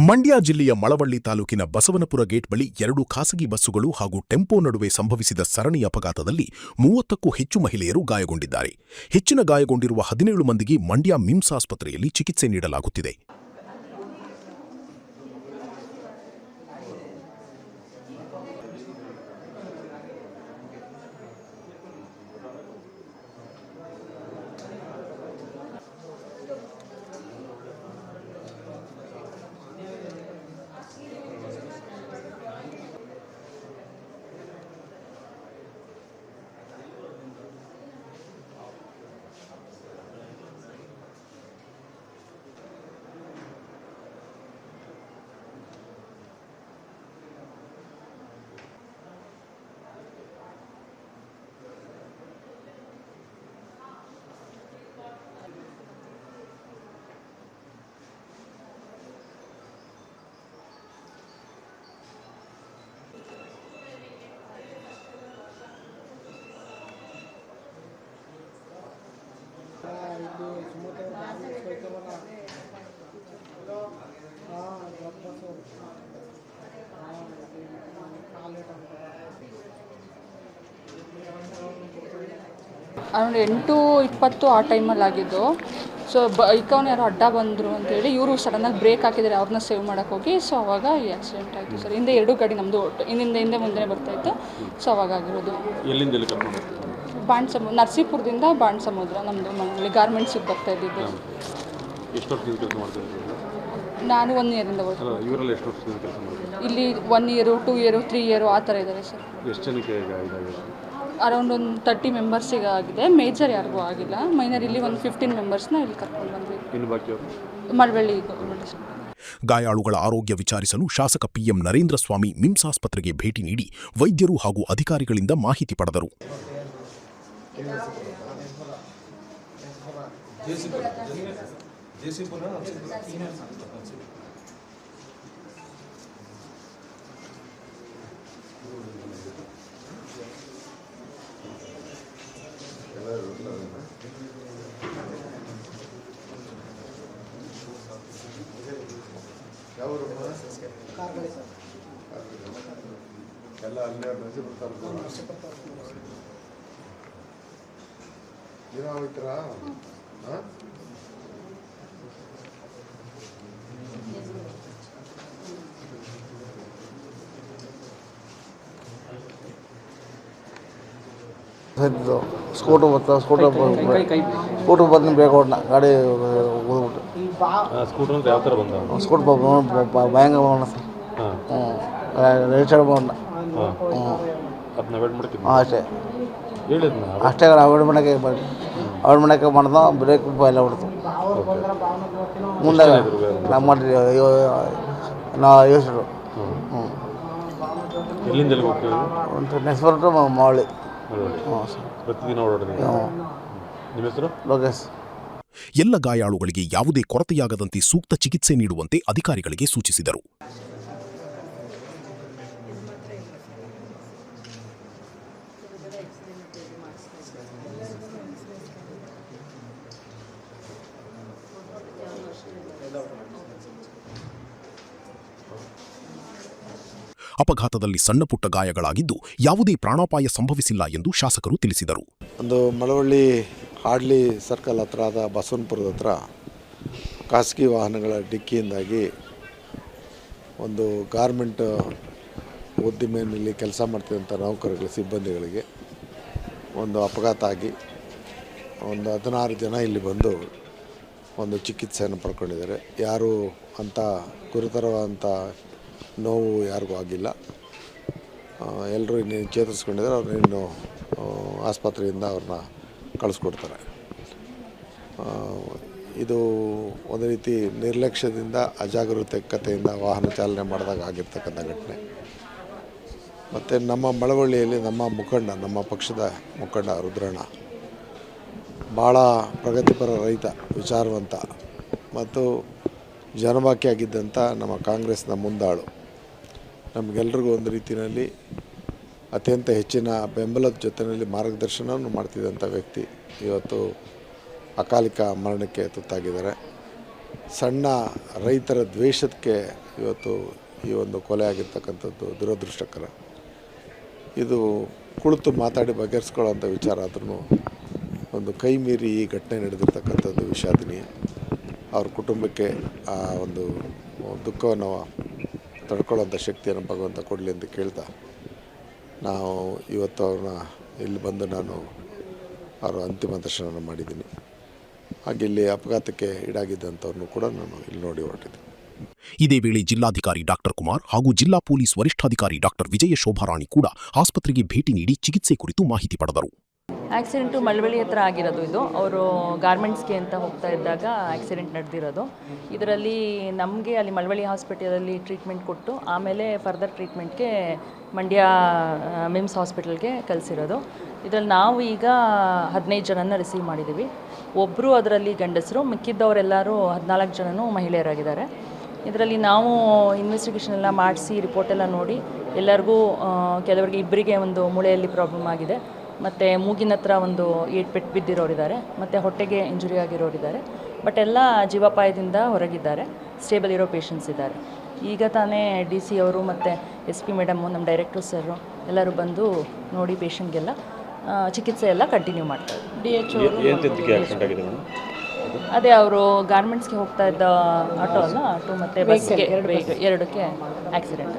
ಮಂಡ್ಯ ಜಿಲ್ಲೆಯ ಮಳವಳ್ಳಿ ತಾಲೂಕಿನ ಬಸವನಪುರ ಗೇಟ್ ಬಳಿ 2 ಖಾಸಗಿ ಬಸ್ಸುಗಳು ಹಾಗೂ ಟೆಂಪೋ ನಡುವೆ ಸಂಭವಿಸಿದ ಸರಣಿ ಅಪಘಾತದಲ್ಲಿ 30ಕ್ಕೂ ಹೆಚ್ಚು ಮಹಿಳೆಯರು ಗಾಯಗೊಂಡಿದ್ದಾರೆ. ಹೆಚ್ಚಿನ ಗಾಯಗೊಂಡಿರುವ 17 ಮಂದಿಗೆ ಮಂಡ್ಯ ಮಿಮ್ಸ್ ಆಸ್ಪತ್ರೆಯಲ್ಲಿ ಚಿಕಿತ್ಸೆ ನೀಡಲಾಗುತ್ತಿದೆ. ಅರೌಂಡ್ 8:20 ಆ ಟೈಮಲ್ಲಿ ಆಗಿದ್ದು. ಸೊ ಬೈಕವ್ನು ಯಾರೋ ಅಡ್ಡ ಬಂದರು ಅಂತೇಳಿ ಇವರು ಸಡನ್ನಾಗಿ ಬ್ರೇಕ್ ಹಾಕಿದ್ದಾರೆ, ಅವ್ರನ್ನ ಸೇವ್ ಮಾಡೋಕ್ಕೆ ಹೋಗಿ. ಸೊ ಅವಾಗ ಈ ಆಕ್ಸಿಡೆಂಟ್ ಆಯಿತು ಸರ್. ಹಿಂದೆ 2 ಗಾಡಿ ನಮ್ಮದು ಹಿಂದೆ ಮುಂದೆ ಬರ್ತಾಯಿತ್ತು. ಸೊ ಅವಾಗ ಆಗಿರೋದು. ನರಸೀಪುರದಿಂದ ಬಾಣಸಮುದ್ರ ನಮ್ಮದು ಮನೆಯಲ್ಲಿ ಗಾರ್ಮೆಂಟ್ಸಿಗೆ ಬರ್ತಾ ಇದ್ದಿದ್ದು. ನಾನು 1 ಇಯರಿಂದ ಇಲ್ಲಿ 1 ಇಯರು 2 ಇಯರು 3 ಇಯರು ಆ ಥರ ಇದ್ದಾರೆ ಸರ್. ಅರೌಂಡ್ ಒಂದು 30 ಮೆಂಬರ್ಸಿಗೆ ಆಗಿದೆ. ಮೇಜರ್ ಯಾರಿಗೂ ಆಗಿಲ್ಲ. ಮೈನರ್ ಇಲ್ಲಿ ಒಂದು 15 ಮೆಂಬರ್ಸ್ನ ಇಲ್ಲಿ ಕರ್ಕೊಂಡು ಬಂದ್ವಿ ಮಳವಳ್ಳಿ. ಗಾಯಾಳುಗಳ ಆರೋಗ್ಯ ವಿಚಾರಿಸಲು ಶಾಸಕ ಪಿಎಂ ನರೇಂದ್ರ ಸ್ವಾಮಿ ಮಿಮ್ಸ್ ಆಸ್ಪತ್ರೆಗೆ ಭೇಟಿ ನೀಡಿ ವೈದ್ಯರು ಹಾಗೂ ಅಧಿಕಾರಿಗಳಿಂದ ಮಾಹಿತಿ ಪಡೆದರು. ಎಲ್ಲ ಅಲ್ಲೇ ರಜೆ ಬರ್ತಾರೆ. ದಿನ ಹೋಗ್ತೀರಾ? ಸ್ಕೂಟರ್ ಬಂದು ಬ್ರೇಕ್ ಹೊಡ್ನ ಗಾಡಿ ಓದ್ಬಿಟ್ಟು ಸ್ಕೂಟರ್ ಭಯಂಕರ ಮಾಡೋಣ ಸರ್. ರೈಟ್ ಸೈಡ್ ಮಾಡೋಣ. ಅಷ್ಟೇ ಅವಾಯ್ಡ್ ಮಾಡೋಕ್ಕೆ ಮಾಡ್ದ ಬ್ರೇಕ್ ಎಲ್ಲ ಹೊಡ್ತು. ಮುಂದೆ ನಮ್ಮ ನಾವು ಯೋಚಿಸ್ರು ನೆಕ್ಸ್ಟ್ ಬರೋದು ಮಾವಳಿ. ಲೋಕೇಶ್. ಎಲ್ಲ ಗಾಯಾಳುಗಳಿಗೆ ಯಾವುದೇ ಕೊರತೆಯಾಗದಂತೆ ಸೂಕ್ತ ಚಿಕಿತ್ಸೆ ನೀಡುವಂತೆ ಅಧಿಕಾರಿಗಳಿಗೆ ಸೂಚಿಸಿದರು. ಅಪಘಾತದಲ್ಲಿ ಸಣ್ಣಪುಟ್ಟ ಗಾಯಗಳಾಗಿದ್ದು ಯಾವುದೇ ಪ್ರಾಣಾಪಾಯ ಸಂಭವಿಸಿಲ್ಲ ಎಂದು ಶಾಸಕರು ತಿಳಿಸಿದರು. ಒಂದು ಮಳವಳ್ಳಿ ಹಾಡ್ಲಿ ಸರ್ಕಲ್ ಹತ್ರ ಆದ ಬಸವನಪುರದ ಹತ್ರ ಖಾಸಗಿ ವಾಹನಗಳ ಡಿಕ್ಕಿಯಿಂದಾಗಿ ಒಂದು ಗಾರ್ಮೆಂಟ್ ಉದ್ದಿಮೆಯಲ್ಲಿ ಕೆಲಸ ಮಾಡ್ತಿದ್ದಂಥ ನೌಕರಗಳ ಸಿಬ್ಬಂದಿಗಳಿಗೆ ಒಂದು ಅಪಘಾತ ಆಗಿ ಒಂದು 16 ಜನ ಇಲ್ಲಿ ಬಂದು ಒಂದು ಚಿಕಿತ್ಸೆಯನ್ನು ಪಡ್ಕೊಂಡಿದ್ದಾರೆ. ಯಾರೂ ಅಂಥ ಗುರುತರವಾದಂಥ ನೋವು ಯಾರಿಗೂ ಆಗಿಲ್ಲ. ಎಲ್ಲರೂ ಇನ್ನೇನು ಚೇತರಿಸ್ಕೊಂಡಿದ್ದಾರೆ. ಅವ್ರನ್ನೇನು ಆಸ್ಪತ್ರೆಯಿಂದ ಅವ್ರನ್ನ ಕಳಿಸ್ಕೊಡ್ತಾರೆ. ಇದು ಒಂದು ರೀತಿ ನಿರ್ಲಕ್ಷ್ಯದಿಂದ ಅಜಾಗರೂಕತೆಯಿಂದ ವಾಹನ ಚಾಲನೆ ಮಾಡಿದಾಗ ಆಗಿರ್ತಕ್ಕಂಥ ಘಟನೆ. ಮತ್ತು ನಮ್ಮ ಮಳವಳ್ಳಿಯಲ್ಲಿ ನಮ್ಮ ಪಕ್ಷದ ಮುಖಂಡ ರುದ್ರಣ್ಣ ಭಾಳ ಪ್ರಗತಿಪರ ರೈತ, ವಿಚಾರವಂತ ಮತ್ತು ಜನಬಾಕಿ ಆಗಿದ್ದಂಥ ನಮ್ಮ ಕಾಂಗ್ರೆಸ್ನ ಮುಂದಾಳು. ನಮಗೆಲ್ರಿಗೂ ಒಂದು ರೀತಿಯಲ್ಲಿ ಅತ್ಯಂತ ಹೆಚ್ಚಿನ ಬೆಂಬಲದ ಜೊತೆಯಲ್ಲಿ ಮಾರ್ಗದರ್ಶನವನ್ನು ಮಾಡ್ತಿದ್ದಂಥ ವ್ಯಕ್ತಿ ಇವತ್ತು ಅಕಾಲಿಕ ಮರಣಕ್ಕೆ ತುತ್ತಾಗಿದ್ದಾರೆ. ಸಣ್ಣ ರೈತರ ದ್ವೇಷಕ್ಕೆ ಇವತ್ತು ಈ ಒಂದು ಕೊಲೆ ಆಗಿರ್ತಕ್ಕಂಥದ್ದು ದುರದೃಷ್ಟಕರ. ಇದು ಕುಳಿತು ಮಾತಾಡಿ ಬಗೆಹರಿಸ್ಕೊಳ್ಳೋಂಥ ವಿಚಾರ ಆದ್ರೂ ಒಂದು ಕೈ ಮೀರಿ ಈ ಘಟನೆ ನಡೆದಿರ್ತಕ್ಕಂಥದ್ದು ವಿಷಾದನೀಯ. ಅವ್ರ ಕುಟುಂಬಕ್ಕೆ ಆ ಒಂದು ದುಃಖವನ್ನು ತಡ್ಕೊಳ್ಳೋಂಥ ಶಕ್ತಿಯನ್ನು ಭಗವಂತ ಕೊಡಲಿ ಅಂತ ಕೇಳ್ತಾ, ನಾವು ಇವತ್ತು ಅವ್ರನ್ನ ಇಲ್ಲಿ ಬಂದು ನಾನು ಅವರ ಅಂತಿಮ ದರ್ಶನ ಮಾಡಿದ್ದೀನಿ. ಹಾಗೆ ಇಲ್ಲಿ ಅಪಘಾತಕ್ಕೆ ಈಡಾಗಿದ್ದಂಥವ್ರನ್ನು ಕೂಡ ನಾನು ಇಲ್ಲಿ ನೋಡಿ ಹೊರಟಿದ್ದೆ. ಇದೇ ವೇಳೆ ಜಿಲ್ಲಾಧಿಕಾರಿ ಡಾಕ್ಟರ್ ಕುಮಾರ್ ಹಾಗೂ ಜಿಲ್ಲಾ ಪೊಲೀಸ್ ವರಿಷ್ಠಾಧಿಕಾರಿ ಡಾಕ್ಟರ್ ವಿಜಯ ಶೋಭಾರಾಣಿ ಕೂಡ ಆಸ್ಪತ್ರೆಗೆ ಭೇಟಿ ನೀಡಿ ಚಿಕಿತ್ಸೆ ಕುರಿತು ಮಾಹಿತಿ ಪಡೆದರು. ಆಕ್ಸಿಡೆಂಟು ಮಳವಳ್ಳಿ ಹತ್ರ ಆಗಿರೋದು. ಇದು ಅವರು ಗಾರ್ಮೆಂಟ್ಸ್ಗೆ ಅಂತ ಹೋಗ್ತಾ ಇದ್ದಾಗ ಆಕ್ಸಿಡೆಂಟ್ ನಡೆದಿರೋದು. ಇದರಲ್ಲಿ ನಮಗೆ ಅಲ್ಲಿ ಮಳವಳ್ಳಿ ಹಾಸ್ಪಿಟಲಲ್ಲಿ ಟ್ರೀಟ್ಮೆಂಟ್ ಕೊಟ್ಟು ಆಮೇಲೆ ಫರ್ದರ್ ಟ್ರೀಟ್ಮೆಂಟ್ಗೆ ಮಂಡ್ಯ ಮಿಮ್ಸ್ ಹಾಸ್ಪಿಟಲ್ಗೆ ಕಳಿಸಿರೋದು. ಇದರಲ್ಲಿ ನಾವು ಈಗ 15 ಜನನ ರಿಸೀವ್ ಮಾಡಿದ್ದೀವಿ. ಒಬ್ಬರು ಅದರಲ್ಲಿ ಗಂಡಸರು, ಮಿಕ್ಕಿದ್ದವರೆಲ್ಲರೂ 14 ಜನನೂ ಮಹಿಳೆಯರಾಗಿದ್ದಾರೆ. ಇದರಲ್ಲಿ ನಾವು ಇನ್ವೆಸ್ಟಿಗೇಷನ್ ಎಲ್ಲ ಮಾಡಿಸಿ ರಿಪೋರ್ಟೆಲ್ಲ ನೋಡಿ ಎಲ್ಲರಿಗೂ ಕೆಲವರಿಗೆ ಇಬ್ಬರಿಗೆ ಒಂದು ಮೂಳೆಯಲ್ಲಿ ಪ್ರಾಬ್ಲಮ್ ಆಗಿದೆ, ಮತ್ತು ಮೂಗಿನ ಹತ್ರ ಒಂದು 8 ಪೆಟ್ಟು ಬಿದ್ದಿರೋರಿದ್ದಾರೆ, ಮತ್ತು ಹೊಟ್ಟೆಗೆ ಇಂಜುರಿ ಆಗಿರೋರಿದ್ದಾರೆ. ಬಟ್ ಎಲ್ಲ ಜೀವಾಪಾಯದಿಂದ ಹೊರಗಿದ್ದಾರೆ, ಸ್ಟೇಬಲ್ ಇರೋ ಪೇಷಂಟ್ಸ್ ಇದ್ದಾರೆ. ಈಗ ತಾನೇ DC ಅವರು ಮತ್ತು SP ಮೇಡಮು, ನಮ್ಮ ಡೈರೆಕ್ಟರ್ ಸರು ಎಲ್ಲರೂ ಬಂದು ನೋಡಿ ಪೇಷಂಟ್ಗೆಲ್ಲ ಚಿಕಿತ್ಸೆ ಎಲ್ಲ ಕಂಟಿನ್ಯೂ ಮಾಡ್ತಾರೆ. ಅದೇ ಅವರು ಗಾರ್ಮೆಂಟ್ಸ್ಗೆ ಹೋಗ್ತಾ ಇದ್ದ ಆಟೋ ಅಲ್ಲ, ಆಟೋ ಮತ್ತು ಬಸ್ಗೆ ಎರಡಕ್ಕೆ ಆಕ್ಸಿಡೆಂಟ್.